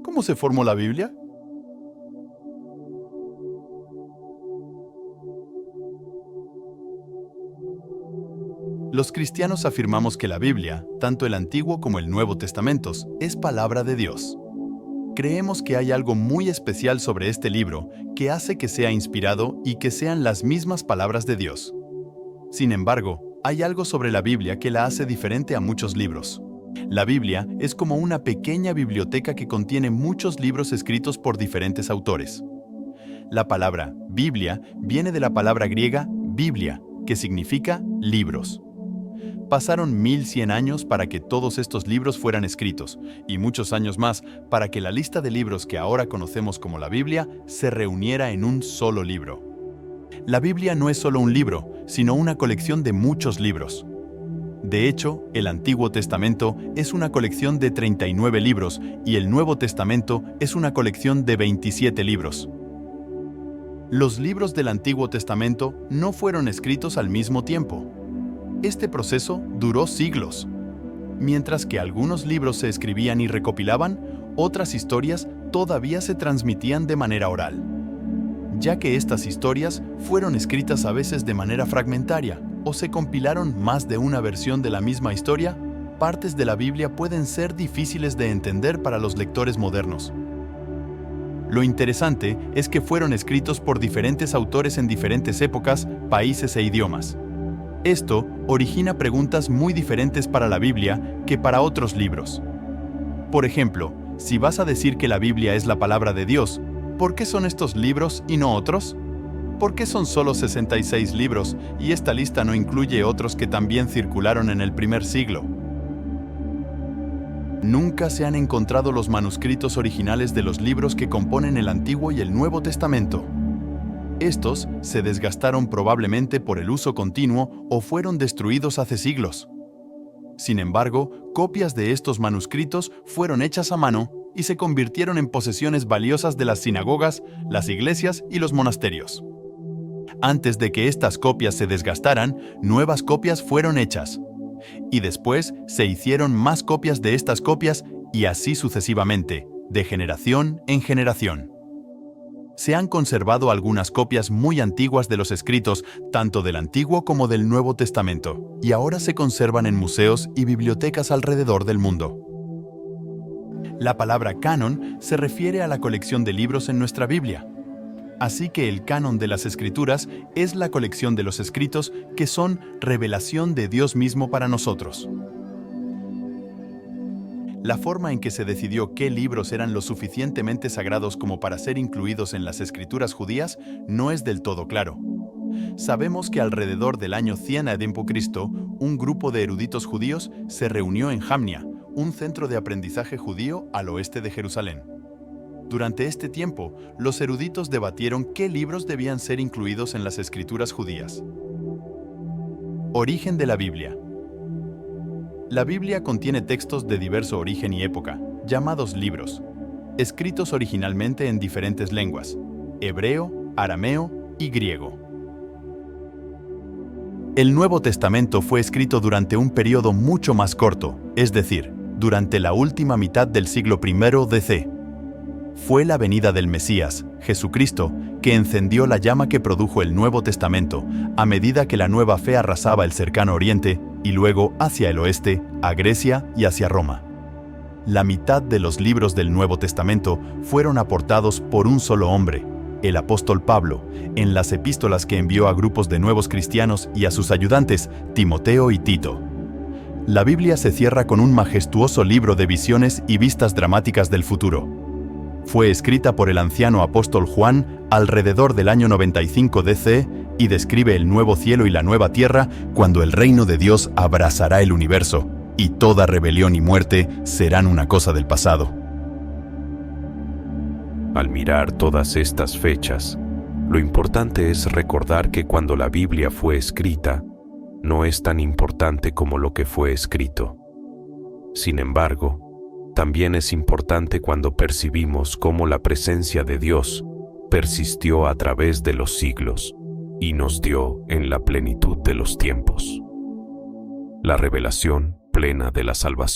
¿Cómo se formó la Biblia? Los cristianos afirmamos que la Biblia, tanto el Antiguo como el Nuevo Testamentos, es palabra de Dios. Creemos que hay algo muy especial sobre este libro que hace que sea inspirado y que sean las mismas palabras de Dios. Sin embargo, hay algo sobre la Biblia que la hace diferente a muchos libros. La Biblia es como una pequeña biblioteca que contiene muchos libros escritos por diferentes autores. La palabra Biblia viene de la palabra griega Biblia, que significa libros. Pasaron 1100 años para que todos estos libros fueran escritos, y muchos años más para que la lista de libros que ahora conocemos como la Biblia se reuniera en un solo libro. La Biblia no es solo un libro, sino una colección de muchos libros. De hecho, el Antiguo Testamento es una colección de 39 libros y el Nuevo Testamento es una colección de 27 libros. Los libros del Antiguo Testamento no fueron escritos al mismo tiempo. Este proceso duró siglos. Mientras que algunos libros se escribían y recopilaban, otras historias todavía se transmitían de manera oral. Ya que estas historias fueron escritas a veces de manera fragmentaria o se compilaron más de una versión de la misma historia, partes de la Biblia pueden ser difíciles de entender para los lectores modernos. Lo interesante es que fueron escritos por diferentes autores en diferentes épocas, países e idiomas. Esto origina preguntas muy diferentes para la Biblia que para otros libros. Por ejemplo, si vas a decir que la Biblia es la palabra de Dios, ¿por qué son estos libros y no otros? ¿Por qué son solo 66 libros y esta lista no incluye otros que también circularon en el primer siglo? Nunca se han encontrado los manuscritos originales de los libros que componen el Antiguo y el Nuevo Testamento. Estos se desgastaron probablemente por el uso continuo o fueron destruidos hace siglos. Sin embargo, copias de estos manuscritos fueron hechas a mano y se convirtieron en posesiones valiosas de las sinagogas, las iglesias y los monasterios. Antes de que estas copias se desgastaran, nuevas copias fueron hechas. Y después se hicieron más copias de estas copias y así sucesivamente, de generación en generación. Se han conservado algunas copias muy antiguas de los escritos, tanto del Antiguo como del Nuevo Testamento, y ahora se conservan en museos y bibliotecas alrededor del mundo. La palabra canon se refiere a la colección de libros en nuestra Biblia. Así que el canon de las Escrituras es la colección de los escritos que son revelación de Dios mismo para nosotros. La forma en que se decidió qué libros eran lo suficientemente sagrados como para ser incluidos en las Escrituras judías no es del todo claro. Sabemos que alrededor del año 100 a.C., un grupo de eruditos judíos se reunió en Jamnia, un centro de aprendizaje judío al oeste de Jerusalén. Durante este tiempo, los eruditos debatieron qué libros debían ser incluidos en las Escrituras judías. Origen de la Biblia. La Biblia contiene textos de diverso origen y época, llamados libros, escritos originalmente en diferentes lenguas: hebreo, arameo y griego. El Nuevo Testamento fue escrito durante un periodo mucho más corto, es decir, durante la última mitad del siglo I d.C. Fue la venida del Mesías, Jesucristo, que encendió la llama que produjo el Nuevo Testamento, a medida que la nueva fe arrasaba el cercano Oriente y luego hacia el oeste, a Grecia y hacia Roma. La mitad de los libros del Nuevo Testamento fueron aportados por un solo hombre, el apóstol Pablo, en las epístolas que envió a grupos de nuevos cristianos y a sus ayudantes, Timoteo y Tito. La Biblia se cierra con un majestuoso libro de visiones y vistas dramáticas del futuro. Fue escrita por el anciano apóstol Juan alrededor del año 95 d.C. y describe el nuevo cielo y la nueva tierra cuando el reino de Dios abrazará el universo y toda rebelión y muerte serán una cosa del pasado. Al mirar todas estas fechas, lo importante es recordar que cuando la Biblia fue escrita, no es tan importante como lo que fue escrito. Sin embargo, también es importante cuando percibimos cómo la presencia de Dios persistió a través de los siglos y nos dio en la plenitud de los tiempos la revelación plena de la salvación.